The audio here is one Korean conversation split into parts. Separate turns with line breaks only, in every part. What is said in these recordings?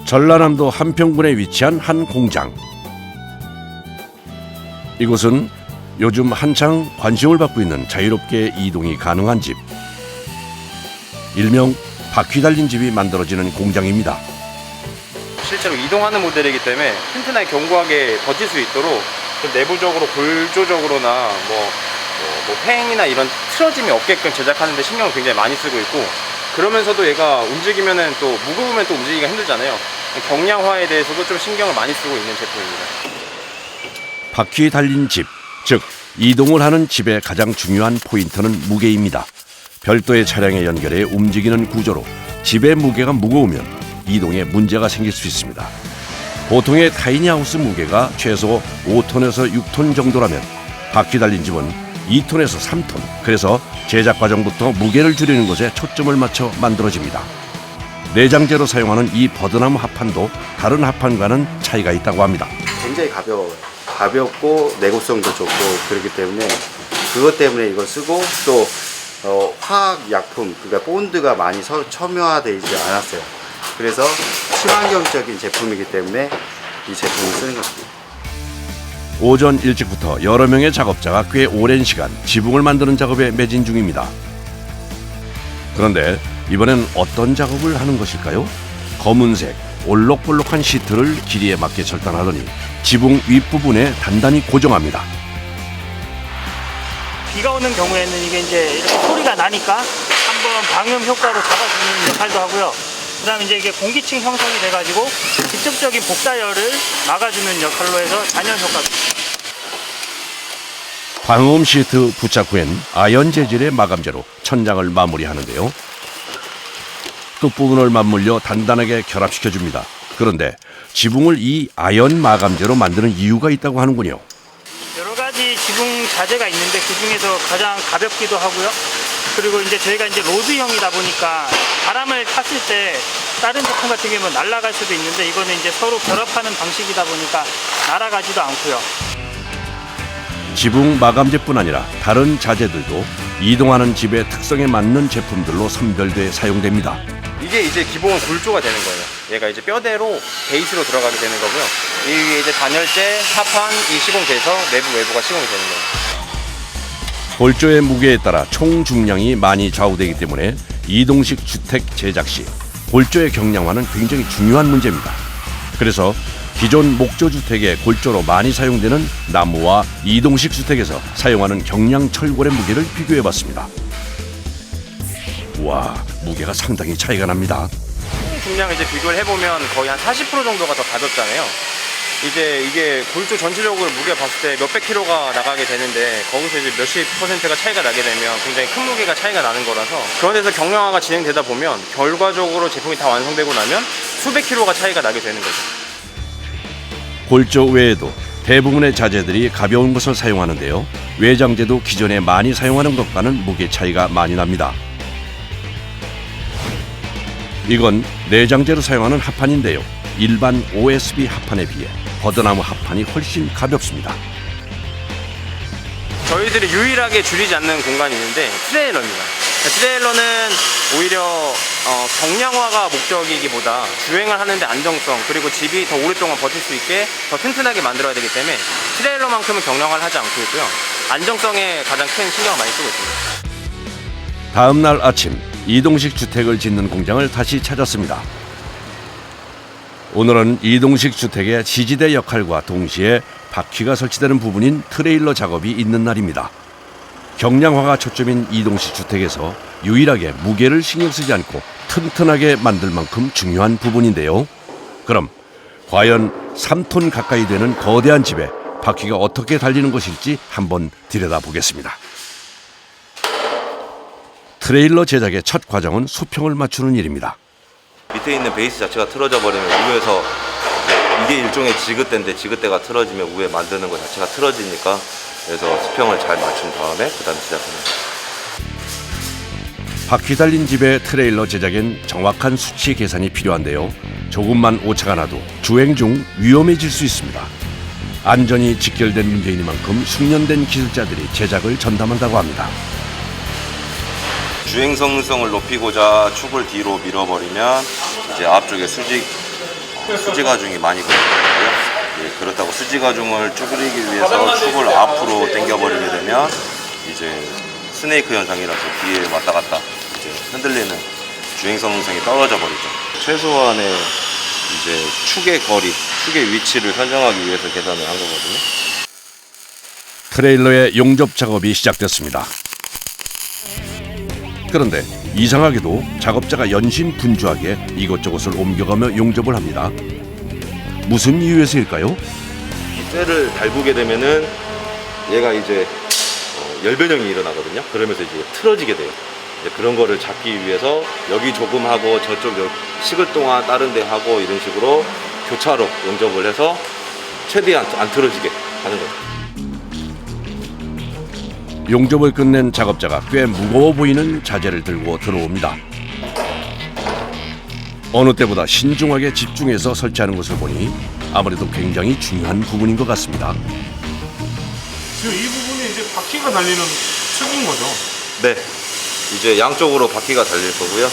전라남도 한평군에 위치한 한 공장. 이곳은 요즘 한창 관심을 받고 있는 자유롭게 이동이 가능한 집, 일명 바퀴 달린 집이 만들어지는 공장입니다.
실제로 이동하는 모델이기 때문에 튼튼하게 견고하게 버틸 수 있도록 좀 내부적으로 골조적으로나 뭐 팽이나 이런 틀어짐이 없게끔 제작하는 데 신경을 굉장히 많이 쓰고 있고, 그러면서도 얘가 움직이면은 또 무거우면 또 움직이기가 힘들잖아요. 경량화에 대해서도 좀 신경을 많이 쓰고 있는 제품입니다.
바퀴 달린 집, 즉 이동을 하는 집의 가장 중요한 포인트는 무게입니다. 별도의 차량에 연결해 움직이는 구조로 집의 무게가 무거우면 이동에 문제가 생길 수 있습니다. 보통의 타이니하우스 무게가 최소 5톤에서 6톤 정도라면 바퀴 달린 집은 2톤에서 3톤, 그래서 제작 과정부터 무게를 줄이는 것에 초점을 맞춰 만들어집니다. 내장재로 사용하는 이 버드나무 합판도 다른 합판과는 차이가 있다고 합니다.
굉장히 가벼워요. 가볍고 내구성도 좋고 그렇기 때문에 그것 때문에 이걸 쓰고 또 화학 약품, 그러니까 본드가 많이 첨예화되지 않았어요. 그래서 친환경적인 제품이기 때문에 이 제품을 쓰는 겁니다.
오전 일찍부터 여러 명의 작업자가 꽤 오랜 시간 지붕을 만드는 작업에 매진 중입니다. 그런데 이번엔 어떤 작업을 하는 것일까요? 검은색, 올록볼록한 시트를 길이에 맞게 절단하더니 지붕 윗부분에 단단히 고정합니다.
비가 오는 경우에는 이게 이제 이렇게 소리가 나니까 한번 방음 효과로 잡아주는 역할도 하고요. 그다음에 이제 이게 공기층 형성이 돼가지고 직접적인 복사열을 막아주는 역할로 해서 단열 효과도 있습니다.
방음 시트 부착 후엔 아연 재질의 마감재로 천장을 마무리하는데요. 끝부분을 맞물려 단단하게 결합시켜줍니다. 그런데 지붕을 이 아연 마감재로 만드는 이유가 있다고 하는군요.
여러 가지 지붕 자재가 있는데 그 중에서 가장 가볍기도 하고요. 그리고 이제 저희가 이제 로드형이다 보니까 바람을 탔을 때 다른 제품 같은 경우는 날아갈 수도 있는데 이거는 이제 서로 결합하는 방식이다 보니까 날아가지도 않고요.
지붕 마감재뿐 아니라 다른 자재들도 이동하는 집의 특성에 맞는 제품들로 선별돼 사용됩니다.
이게 이제 기본 골조가 되는 거예요. 얘가 이제 뼈대로 베이스로 들어가게 되는 거고요. 이 위에 이제 단열재, 합판이 시공돼서 내부 외부가 시공이 되는 거예요.
골조의 무게에 따라 총 중량이 많이 좌우되기 때문에 이동식 주택 제작 시 골조의 경량화는 굉장히 중요한 문제입니다. 그래서 기존 목조주택의 골조로 많이 사용되는 나무와 이동식 주택에서 사용하는 경량 철골의 무게를 비교해봤습니다. 와, 무게가 상당히 차이가 납니다.
중량을 이제 비교를 해보면 거의 한 40% 정도가 더 가볍잖아요. 이제 이게 골조 전체적으로 무게 봤을 때 몇백 킬로가 나가게 되는데 거기서 이제 몇십 %가 차이가 나게 되면 굉장히 큰 무게가 차이가 나는 거라서, 그런 데서 경량화가 진행되다 보면 결과적으로 제품이 다 완성되고 나면 수백 킬로가 차이가 나게 되는 거죠.
골조 외에도 대부분의 자재들이 가벼운 것을 사용하는데요. 외장재도 기존에 많이 사용하는 것과는 무게 차이가 많이 납니다. 이건 내장재로 사용하는 합판인데요. 일반 OSB 합판에 비해 버드나무 합판이 훨씬 가볍습니다.
저희들이 유일하게 줄이지 않는 공간이 있는데 트레일러입니다. 트레일러는 오히려 경량화가 목적이기보다 주행을 하는데 안정성, 그리고 집이 더 오랫동안 버틸 수 있게 더 튼튼하게 만들어야 되기 때문에 트레일러만큼은 경량화를 하지 않고 있고요. 안정성에 가장 큰 신경을 많이 쓰고 있습니다.
다음 날 아침 이동식 주택을 짓는 공장을 다시 찾았습니다. 오늘은 이동식 주택의 지지대 역할과 동시에 바퀴가 설치되는 부분인 트레일러 작업이 있는 날입니다. 경량화가 초점인 이동식 주택에서 유일하게 무게를 신경 쓰지 않고 튼튼하게 만들 만큼 중요한 부분인데요. 그럼 과연 3톤 가까이 되는 거대한 집에 바퀴가 어떻게 달리는 것일지 한번 들여다보겠습니다. 트레일러 제작의 첫 과정은 수평을 맞추는 일입니다.
밑에 있는 베이스 자체가 틀어져 버리면 위에서 이게 일종의 지그대인데 지그대가 틀어지면 위에 만드는 것 자체가 틀어지니까, 그래서 수평을 잘 맞춘 다음에 그다음 시작합니다.
바퀴 달린 집의 트레일러 제작엔 정확한 수치 계산이 필요한데요. 조금만 오차가 나도 주행 중 위험해질 수 있습니다. 안전이 직결된 문제이니만큼 숙련된 기술자들이 제작을 전담한다고 합니다.
주행성능을 높이고자 축을 뒤로 밀어버리면 이제 앞쪽에 수직 수지 가중이 많이 걸리고요. 예, 그렇다고 수지 가중을 쭈그리기 위해서 축을 앞으로 당겨버리게 되면 이제 스네이크 현상이라서 뒤에 왔다 갔다 이제 흔들리는 주행성능이 떨어져 버리죠. 최소한의 이제 축의 거리, 축의 위치를 선정하기 위해서 계산을 한 거거든요.
트레일러의 용접 작업이 시작됐습니다. 그런데 이상하게도 작업자가 연신 분주하게 이것저것을 옮겨가며 용접을 합니다. 무슨 이유에서일까요?
이 쇠를 달구게 되면은 얘가 이제 열변형이 일어나거든요. 그러면서 이제 틀어지게 돼요. 이제 그런 거를 잡기 위해서 여기 조금 하고 저쪽 식을 동안 다른 데 하고 이런 식으로 교차로 용접을 해서 최대한 안 틀어지게 하는 거예요.
용접을 끝낸 작업자가 꽤 무거워 보이는 자재를 들고 들어옵니다. 어느 때보다 신중하게 집중해서 설치하는 것을 보니 아무래도 굉장히 중요한 부분인 것 같습니다.
지금 이 부분이 이제 바퀴가 달리는 축인 거죠?
네. 이제 양쪽으로 바퀴가 달릴 거고요.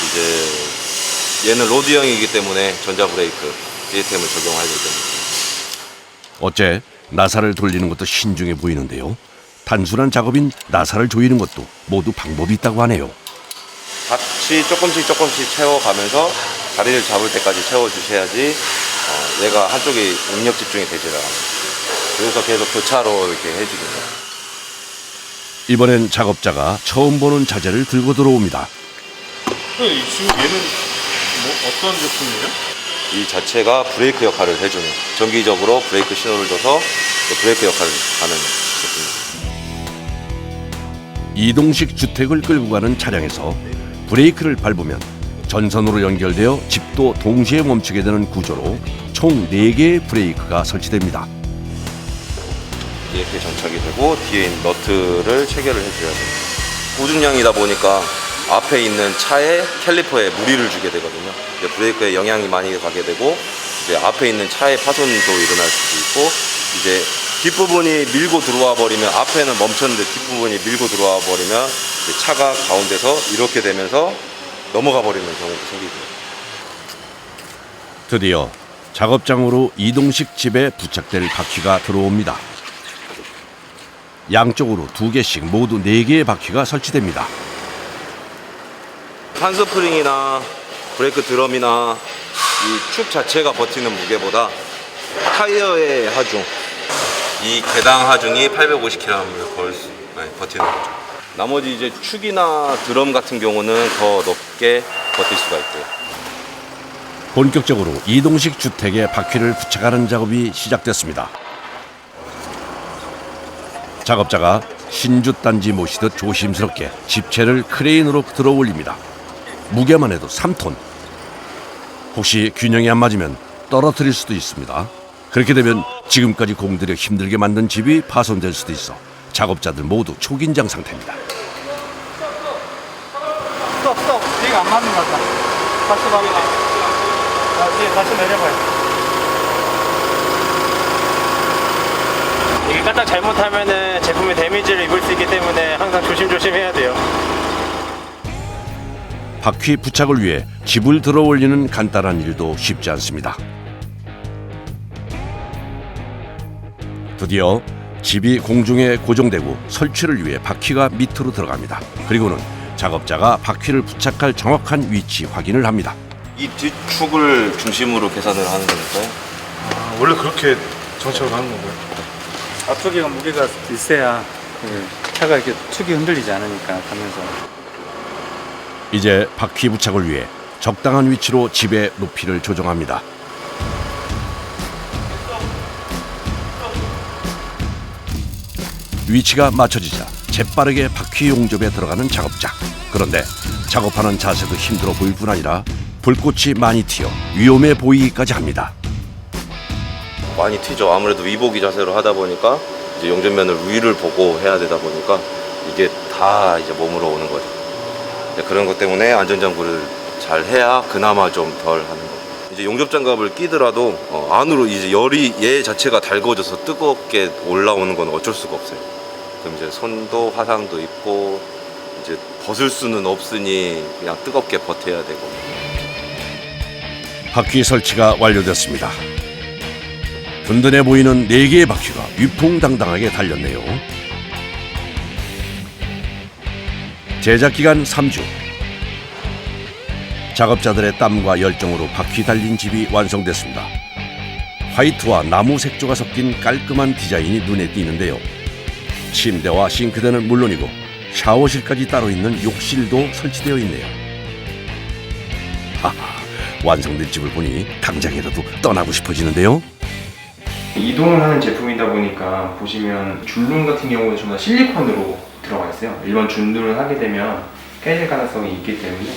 이제 얘는 로드형이기 때문에 전자 브레이크 시스템을 적용하게 됩니다.
어째 나사를 돌리는 것도 신중해 보이는데요. 단순한 작업인 나사를 조이는 것도 모두 방법이 있다고 하네요.
같이 조금씩 채워가면서 자리를 잡을 때까지 채워주셔야지 얘가 한쪽에 응력 집중이 되질 않아요. 그래서 계속 교차로 이렇게 해주거든요.
이번엔 작업자가 처음 보는 자재를 들고 들어옵니다.
지금 얘는 뭐 어떤 제품이에요?
이 자체가 브레이크 역할을 해주는, 정기적으로 브레이크 신호를 줘서 브레이크 역할을 하는 제품입니다.
이동식 주택을 끌고 가는 차량에서 브레이크를 밟으면 전선으로 연결되어 집도 동시에 멈추게 되는 구조로 총 4개의 브레이크가 설치됩니다.
이렇게 장착이 되고 뒤에 있는 너트를 체결을 해줘야 됩니다. 고중량이다 보니까 앞에 있는 차의 캘리퍼에 무리를 주게 되거든요. 이제 브레이크에 영향이 많이 가게 되고 이제 앞에 있는 차의 파손도 일어날 수도 있고 이제 뒷부분이 밀고 들어와 버리면 앞에는 멈췄는데 뒷부분이 밀고 들어와 버리면 이제 차가 가운데서 이렇게 되면서 넘어가 버리는 경우도 생기고요.
드디어 작업장으로 이동식 집에 부착될 바퀴가 들어옵니다. 양쪽으로 2개씩 모두 4개의 바퀴가 설치됩니다.
hand스프링이나 브레이크 드럼이나 이 축 자체가 버티는 무게보다 타이어의 하중, 이 개당 하중이 850kg을 버티는 거죠. 나머지 이제 축이나 드럼 같은 경우는 더 높게 버틸 수가 있고요.
본격적으로 이동식 주택에 바퀴를 부착하는 작업이 시작됐습니다. 작업자가 신주 단지 모시듯 조심스럽게 집체를 크레인으로 들어 올립니다. 무게만 해도 3톤. 혹시 균형이 안 맞으면 떨어뜨릴 수도 있습니다. 그렇게 되면 지금까지 공들여 힘들게 만든 집이 파손될 수도 있어 작업자들 모두 초긴장 상태입니다.
스톱. 뒤가 안 맞는 것 같다. 다시 봐봐. 다시 내려봐요.
이게 까딱 잘못하면은 제품에 데미지를 입을 수 있기 때문에 항상 조심조심 해야 돼요.
바퀴 부착을 위해 집을 들어 올리는 간단한 일도 쉽지 않습니다. 드디어 집이 공중에 고정되고 설치를 위해 바퀴가 밑으로 들어갑니다. 그리고는 작업자가 바퀴를 부착할 정확한 위치 확인을 합니다.
이 뒷축을 중심으로 계산을 하는 거니까요.
아, 원래 그렇게 정착을 하는 건가요?
앞쪽에 무게가 있어야 차가 이렇게 축이 흔들리지 않으니까 가면서.
이제 바퀴 부착을 위해 적당한 위치로 집의 높이를 조정합니다. 위치가 맞춰지자 재빠르게 바퀴 용접에 들어가는 작업자. 그런데 작업하는 자세도 힘들어 보일 뿐 아니라 불꽃이 많이 튀어 위험해 보이기까지 합니다.
많이 튀죠. 아무래도 위보기 자세로 하다 보니까 이제 용접면을 위를 보고 해야 되다 보니까 이게 다 이제 몸으로 오는 거죠. 그런 것 때문에 안전장구를 잘 해야 그나마 좀 덜 하는 거예요. 이제 용접장갑을 끼더라도 안으로 이제 열이 얘 자체가 달궈져서 뜨겁게 올라오는 건 어쩔 수가 없어요. 그럼 이제 손도 화상도 입고 이제 벗을 수는 없으니 그냥 뜨겁게 버텨야 되고.
바퀴 설치가 완료됐습니다. 든든해 보이는 4개의 바퀴가 위풍당당하게 달렸네요. 제작 기간 3주. 작업자들의 땀과 열정으로 바퀴 달린 집이 완성됐습니다. 화이트와 나무 색조가 섞인 깔끔한 디자인이 눈에 띄는데요. 침대와 싱크대는 물론이고 샤워실까지 따로 있는 욕실도 설치되어 있네요. 하하, 완성된 집을 보니 당장이라도 떠나고 싶어지는데요.
이동을 하는 제품이다 보니까 보시면 줄눈 같은 경우는 전부 다 실리콘으로 들어가 있어요. 일반 줄눈을 하게 되면 깨질 가능성이 있기 때문에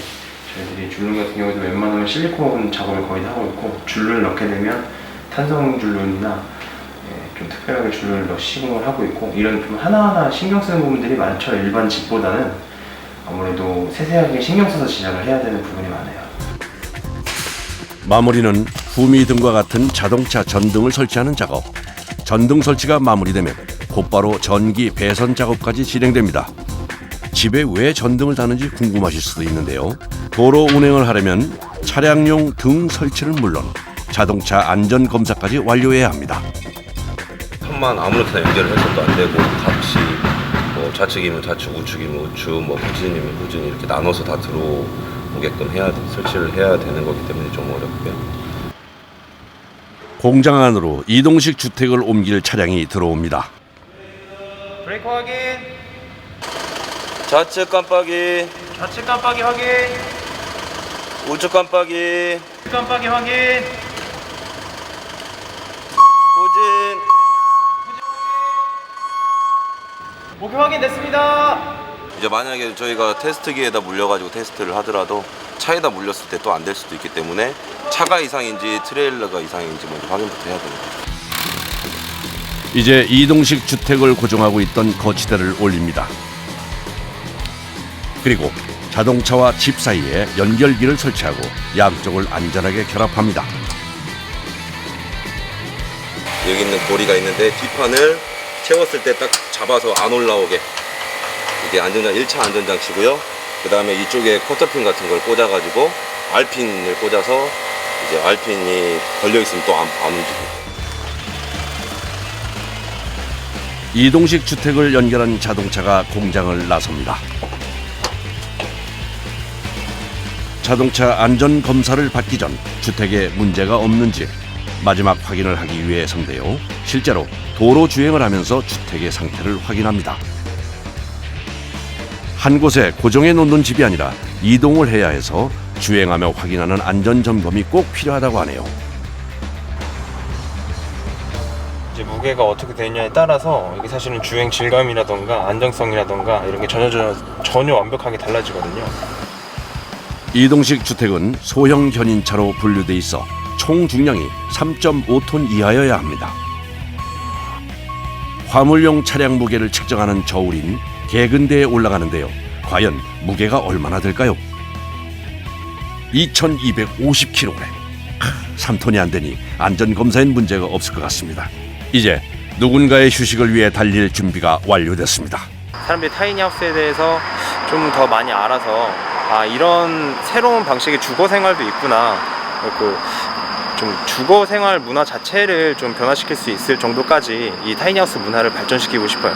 저희들이 줄눈 같은 경우도 웬만하면 실리콘 작업을 거의 하고 있고, 줄눈을 넣게 되면 탄성 줄눈이나 좀 특별하게 줄눈을 시공을 하고 있고, 이런 좀 하나하나 신경 쓰는 부분들이 많죠. 일반 집보다는 아무래도 세세하게 신경 써서 제작을 해야 되는 부분이 많아요.
마무리는 후미등과 같은 자동차 전등을 설치하는 작업. 전등 설치가 마무리되면 곧바로 전기 배선 작업까지 진행됩니다. 집에 왜 전등을 다는지 궁금하실 수도 있는데요. 도로 운행을 하려면 차량용 등 설치는 물론 자동차 안전 검사까지 완료해야 합니다.
판만 아무렇게나 연결을 해서도 안 되고, 같이 뭐 좌측이면 좌측, 우측이면 우측, 뭐 후진이면 후진 이렇게 나눠서 다 들어오게끔 설치를 해야 되는 거기 때문에 좀 어렵고요.
공장 안으로 이동식 주택을 옮길 차량이 들어옵니다.
브레이크 확인.
좌측 깜빡이,
좌측 깜빡이 확인.
우측 깜빡이,
깜빡이 확인.
후진.
목표 확인됐습니다.
이제 만약에 저희가 테스트기에다 물려가지고 테스트를 하더라도 차에다 물렸을 때 또 안 될 수도 있기 때문에 차가 이상인지 트레일러가 이상인지 먼저 확인부터 해야 됩니다.
이제 이동식 주택을 고정하고 있던 거치대를 올립니다. 그리고 자동차와 집 사이에 연결기를 설치하고 양쪽을 안전하게 결합합니다.
여기 있는 고리가 있는데 뒷판을 채웠을 때 딱 잡아서 안 올라오게, 이게 1차 안전장치고요. 그 다음에 이쪽에 커터핀 같은 걸 꽂아가지고 R핀을 꽂아서 이제 R핀이 걸려있으면 또 안 움직이고.
이동식 주택을 연결한 자동차가 공장을 나섭니다. 자동차 안전 검사를 받기 전 주택에 문제가 없는지 마지막 확인을 하기 위해서인데요. 실제로 도로 주행을 하면서 주택의 상태를 확인합니다. 한 곳에 고정해 놓는 집이 아니라 이동을 해야 해서 주행하며 확인하는 안전 점검이 꼭 필요하다고 하네요.
이제 무게가 어떻게 되느냐에 따라서 이게 사실은 주행 질감이라던가 안정성이라던가 이런 게 전혀 완벽하게 달라지거든요.
이동식 주택은 소형 견인차로 분류돼 있어 총 중량이 3.5톤 이하여야 합니다. 화물용 차량 무게를 측정하는 저울인 개근대에 올라가는데요. 과연 무게가 얼마나 될까요? 2250kg. 3톤이 안 되니 안전검사엔 문제가 없을 것 같습니다. 이제 누군가의 휴식을 위해 달릴 준비가 완료됐습니다.
사람들이 타이니하우스에 대해서 좀 더 많이 알아서 이런 새로운 방식의 주거 생활도 있구나, 좀 주거 생활 문화 자체를 좀 변화시킬 수 있을 정도까지 이 타이니하우스 문화를 발전시키고 싶어요.